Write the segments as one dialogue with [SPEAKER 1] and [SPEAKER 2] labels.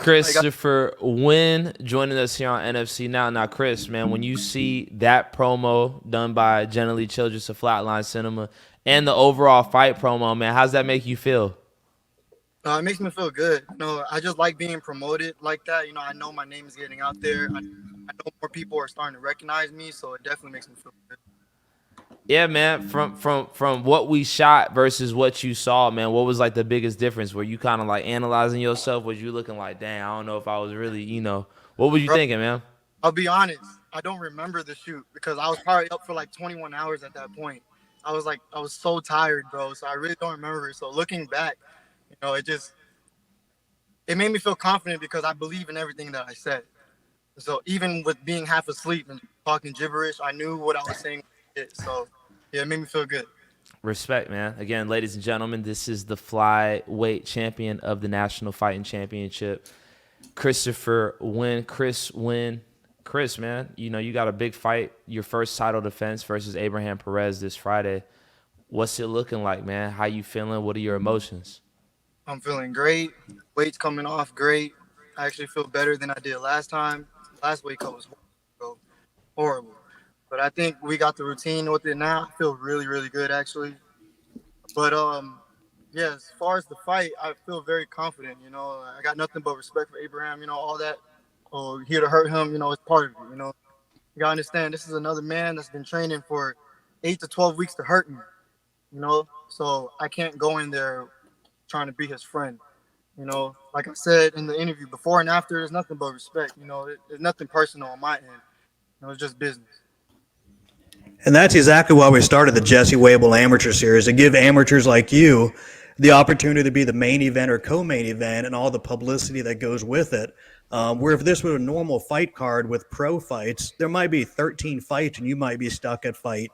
[SPEAKER 1] Christopher Nguyen joining us here on NFC Now. Now, Chris, man, when you see that promo done by Generally Childress of Flatline Cinema and the overall fight promo, man, how's that make you feel?
[SPEAKER 2] It makes me feel good. I just like being promoted like that. I know my name is getting out there. I know more people are starting to recognize me, so it definitely makes me feel good.
[SPEAKER 1] Yeah, man. From what we shot versus what you saw, man, what was like the biggest difference? Were you kind of like analyzing yourself? Was you looking like, dang, I don't know if I was really, what was you
[SPEAKER 2] Bro,
[SPEAKER 1] thinking, man?
[SPEAKER 2] I'll be honest. I don't remember the shoot because I was probably up for like 21 hours at that point. I was so tired, bro. So I really don't remember it. So looking back, it made me feel confident because I believe in everything that I said. So even with being half asleep and talking gibberish, I knew what I was saying. So yeah, it made me feel good.
[SPEAKER 1] Respect, man. Again, ladies and gentlemen, this is the flyweight champion of the National Fighting Championship, Christopher Nguyen. Chris Nguyen. Chris, man, you got a big fight, your first title defense versus Abraham Perez this Friday. What's it looking like, man? How you feeling? What are your emotions?
[SPEAKER 2] I'm feeling great. Weight's coming off great. I actually feel better than I did last time. Last weight cut was horrible. But I think we got the routine with it now. I feel really, really good actually. But yeah, as far as the fight, I feel very confident. I got nothing but respect for Abraham. All that. Oh, here to hurt him. It's part of it. You gotta understand this is another man that's been training for 8 to 12 weeks to hurt me. So I can't go in there trying to be his friend. Like I said in the interview, before and after, there's nothing but respect. There's nothing personal on my end. It's just business.
[SPEAKER 3] And that's exactly why we started the Jesse Wable Amateur Series, to give amateurs like you the opportunity to be the main event or co-main event and all the publicity that goes with it. Where if this was a normal fight card with pro fights, there might be 13 fights and you might be stuck at fight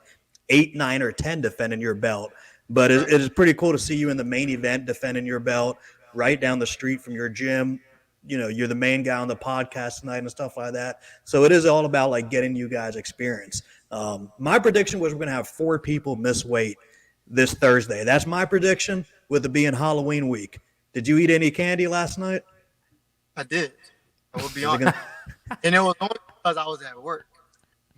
[SPEAKER 3] 8, 9, or 10 defending your belt. But it is pretty cool to see you in the main event defending your belt right down the street from your gym. You're the main guy on the podcast tonight and stuff like that. So it is all about like getting you guys experience. My prediction was we're going to have 4 people miss weight this Thursday. That's my prediction with it being Halloween week. Did you eat any candy last night?
[SPEAKER 2] I did. I will be honest. And it was only because I was at work.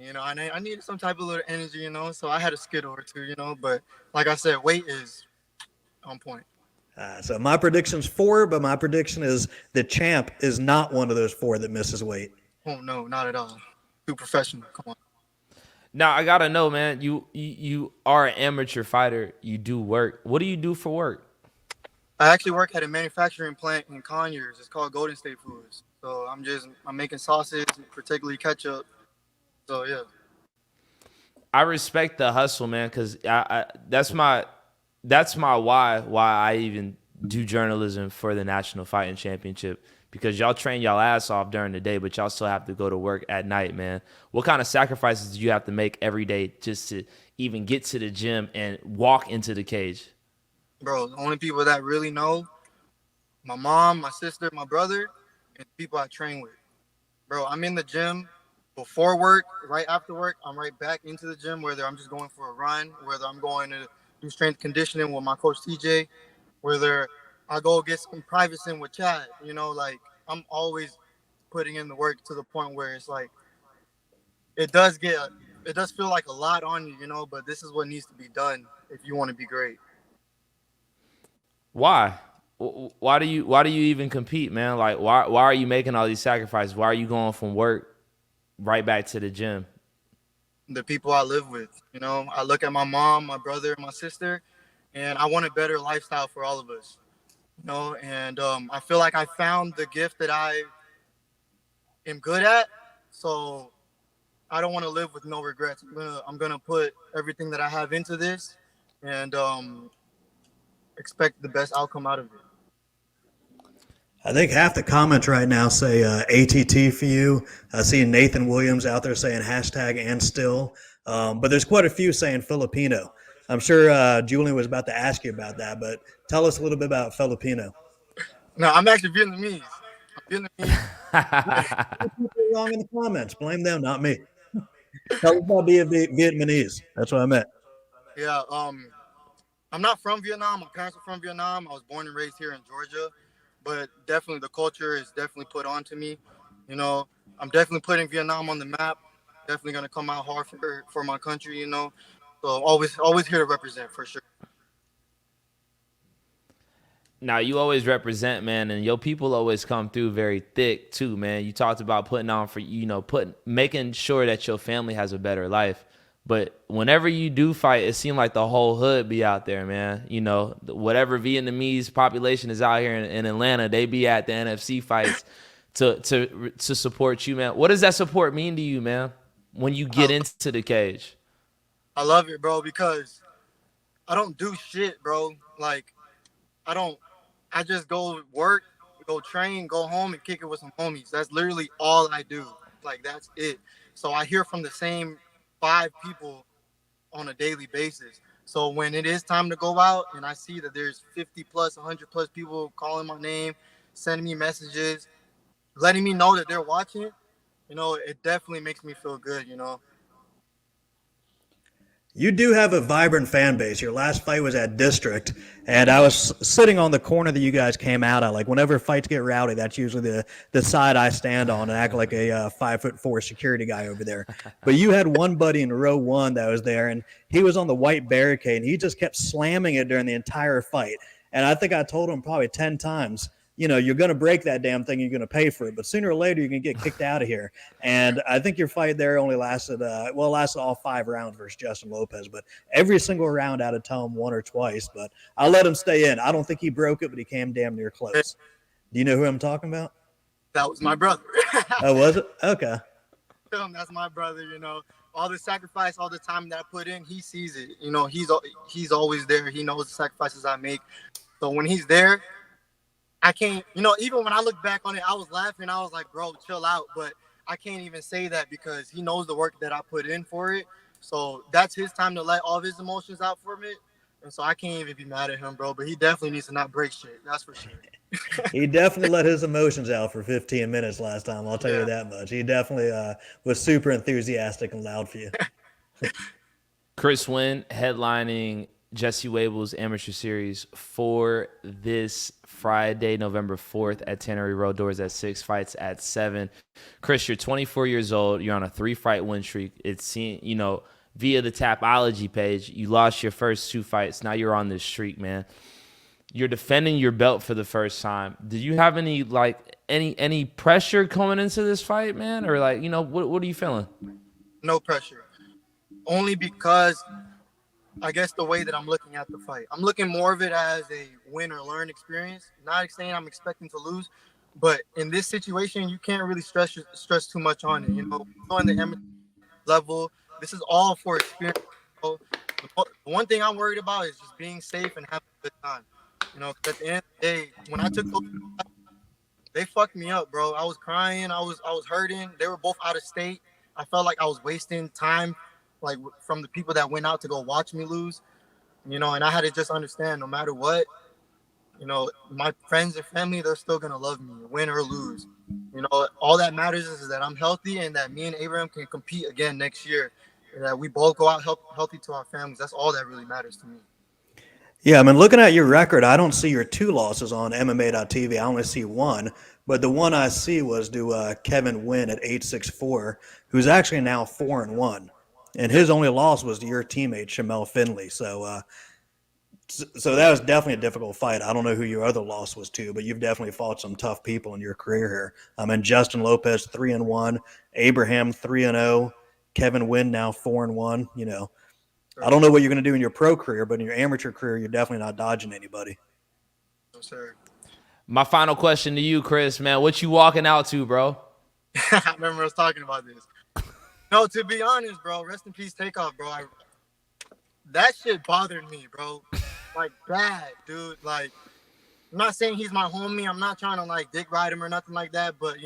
[SPEAKER 2] I needed some type of little energy, so I had a Skittle or two, but like I said, weight is on point.
[SPEAKER 3] So my prediction's 4, but my prediction is the champ is not one of those 4 that misses weight.
[SPEAKER 2] Oh, no, not at all. Too professional. Come on.
[SPEAKER 1] Now, I got to know, man, you are an amateur fighter. You do work. What do you do for work?
[SPEAKER 2] I actually work at a manufacturing plant in Conyers. It's called Golden State Foods. So I'm making sauces, particularly ketchup. So, yeah.
[SPEAKER 1] I respect the hustle, man, because that's my why I even do journalism for the National Fighting Championship, because y'all train y'all ass off during the day, but y'all still have to go to work at night, man. What kind of sacrifices do you have to make every day just to even get to the gym and walk into the cage?
[SPEAKER 2] Bro, the only people that really know, my mom, my sister, my brother, and people I train with. Bro, I'm in the gym before work, right after work. I'm right back into the gym, whether I'm just going for a run, whether I'm going to do strength conditioning with my coach TJ, whether I go get some private sim with Chad. I'm always putting in the work to the point where it's like it does feel like a lot on you, but this is what needs to be done if you want to be great.
[SPEAKER 1] Why? Why do you even compete, man? Like, why are you making all these sacrifices? Why are you going from work right back to the gym?
[SPEAKER 2] The people I live with, I look at my mom, my brother, my sister, and I want a better lifestyle for all of us, and I feel like I found the gift that I am good at, so I don't want to live with no regrets. I'm gonna put everything that I have into this, and expect the best outcome out of it.
[SPEAKER 3] I think half the comments right now say ATT for you. I see Nathan Williams out there saying hashtag and still. But there's quite a few saying Filipino. I'm sure Julien was about to ask you about that, but tell us a little bit about Filipino.
[SPEAKER 2] No, I'm actually Vietnamese. I'm Vietnamese.
[SPEAKER 3] People wrong in the comments. Blame them, not me. Tell us about being Vietnamese. That's what I meant.
[SPEAKER 2] Yeah, I'm not from Vietnam. My parents are from Vietnam. I was born and raised here in Georgia. but definitely the culture is definitely put onto me. You know, I'm definitely putting Vietnam on the map. Definitely gonna come out hard for my country. You know, so always here to represent for sure.
[SPEAKER 1] Now you always represent, man, and your people always come through very thick too, man. You talked about putting on for making sure that your family has a better life. But whenever you do fight, it seemed like the whole hood be out there, man. You know, whatever Vietnamese population is out here in Atlanta, they be at the NFC fights to support you, man. What does that support mean to you, man, when you get
[SPEAKER 2] I,
[SPEAKER 1] into the cage?
[SPEAKER 2] I love it, bro, because I don't do shit, bro. Like I don't. I just go work, go train, go home, and kick it with some homies. That's literally all I do. Like that's it. So I hear from the same 5 people on a daily basis. So when it is time to go out, and I see that there's 50 plus, 100 plus people calling my name, sending me messages, letting me know that they're watching, it definitely makes me feel good.
[SPEAKER 3] You do have a vibrant fan base. Your last fight was at District, and I was sitting on the corner that you guys came out at. Like whenever fights get rowdy, that's usually the side I stand on and act like a 5'4" security guy over there. But you had one buddy in row one that was there, and he was on the white barricade, and he just kept slamming it during the entire fight. And I think I told him probably 10 times, you're going to break that damn thing. You're going to pay for it. But sooner or later, you're going to get kicked out of here. And I think your fight there only lasted, lasted all 5 rounds versus Justin Lopez. But every single round I had to tell him one or twice. But I let him stay in. I don't think he broke it, but he came damn near close. Do you know who I'm talking about?
[SPEAKER 2] That was my brother.
[SPEAKER 3] Oh, was it? Okay.
[SPEAKER 2] That's my brother. All the sacrifice, all the time that I put in, he sees it. He's always there. He knows the sacrifices I make. So when he's there, I can't, even when I look back on it, I was laughing. I was like, bro, chill out. But I can't even say that because he knows the work that I put in for it. So that's his time to let all of his emotions out for me. And so I can't even be mad at him, bro. But he definitely needs to not break shit. That's for sure.
[SPEAKER 3] He definitely let his emotions out for 15 minutes last time. I'll tell you that much. He definitely was super enthusiastic and loud for you.
[SPEAKER 1] Chris Nguyen headlining Jesse Wable's amateur series for this Friday, November 4th at Tannery Road. Doors at 6, fights at 7. Chris, you're 24 years old. You're on a 3-fight win streak. It's seen, via the Tapology page. You lost your first 2 fights. Now you're on this streak, man. You're defending your belt for the first time. Did you have any pressure coming into this fight, man? Or what are you feeling?
[SPEAKER 2] No pressure. Only because I guess the way that I'm looking at the fight, I'm looking more of it as a win or learn experience. Not saying I'm expecting to lose, but in this situation, you can't really stress too much on it. On the amateur level, this is all for experience. The one thing I'm worried about is just being safe and having a good time. 'Cause at the end of the day, when I took those, they fucked me up, bro. I was crying. I was hurting. They were both out of state. I felt like I was wasting time, like from the people that went out to go watch me lose. And I had to just understand, no matter what, my friends and family, they're still gonna love me, win or lose. All that matters is that I'm healthy and that me and Abraham can compete again next year, and that we both go out healthy to our families. That's all that really matters to me.
[SPEAKER 3] Yeah, I mean, looking at your record, I don't see your 2 losses on MMA.tv. I only see 1, but the one I see was to Kevin Nguyen at 864, who's actually now 4-1, and his only loss was to your teammate Shamel Finley. So that was definitely a difficult fight. I don't know who your other loss was to, but you've definitely fought some tough people in your career here. And Justin Lopez 3-1, Abraham 3-0, Kevin Nguyen now 4-1. I don't know what you're going to do in your pro career, but in your amateur career, you're definitely not dodging anybody.
[SPEAKER 2] No, sir.
[SPEAKER 1] My final question to you, Chris, man, what you walking out to, bro?
[SPEAKER 2] I remember us talking about this. No, to be honest, bro, rest in peace, Takeoff, bro. That shit bothered me, bro. Like, bad, dude. Like, I'm not saying he's my homie. I'm not trying to, dick ride him or nothing like that. But,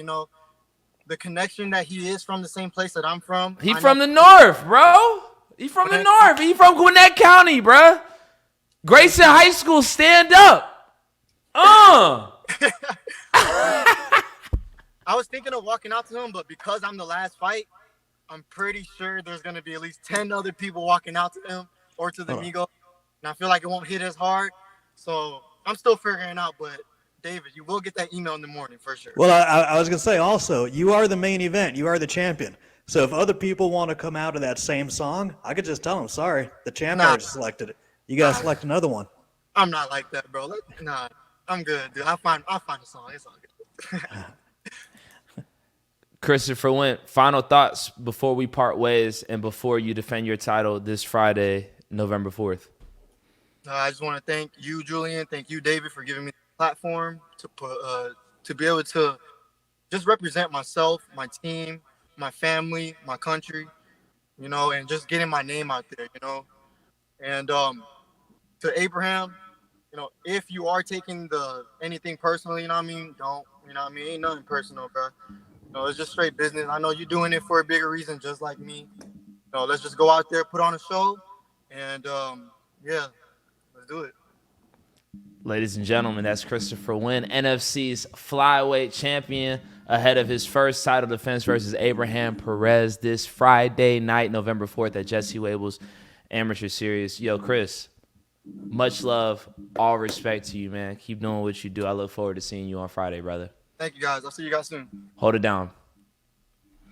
[SPEAKER 2] the connection that he is from the same place that I'm from.
[SPEAKER 1] He from the north, bro. He from the north. He from Gwinnett County, bro. Grayson High School, stand up.
[SPEAKER 2] I was thinking of walking out to him, but because I'm the last fight, I'm pretty sure there's going to be at least 10 other people walking out to him or to the Migo. And I feel like it won't hit as hard. So I'm still figuring out, but David, you will get that email in the morning for sure.
[SPEAKER 3] Well, I was going to say also, you are the main event. You are the champion. So if other people want to come out of that same song, I could just tell them, sorry, the champ
[SPEAKER 2] Nah.
[SPEAKER 3] already selected it. You got to select another one.
[SPEAKER 2] I'm not like that, bro. Nah, I'm good, dude. I'll find a song. It's all good.
[SPEAKER 1] Christopher Went, final thoughts before we part ways and before you defend your title this Friday, November 4th.
[SPEAKER 2] I just want to thank you, Julien. Thank you, David, for giving me the platform to be able to just represent myself, my team, my family, my country, and just getting my name out there, And to Abraham, if you are taking anything personally, don't, ain't nothing personal, bro. It's just straight business. I know you're doing it for a bigger reason, just like me. Let's just go out there, put on a show, and yeah, let's do it.
[SPEAKER 1] Ladies and gentlemen, that's Christopher Nguyen, NFC's flyweight champion, ahead of his first title defense versus Abraham Perez this Friday night, November 4th at Jesse Wable's Amateur Series. Yo, Chris, much love, all respect to you, man. Keep doing what you do. I look forward to seeing you on Friday, brother.
[SPEAKER 2] Thank you, guys. I'll see you guys soon.
[SPEAKER 1] Hold it down.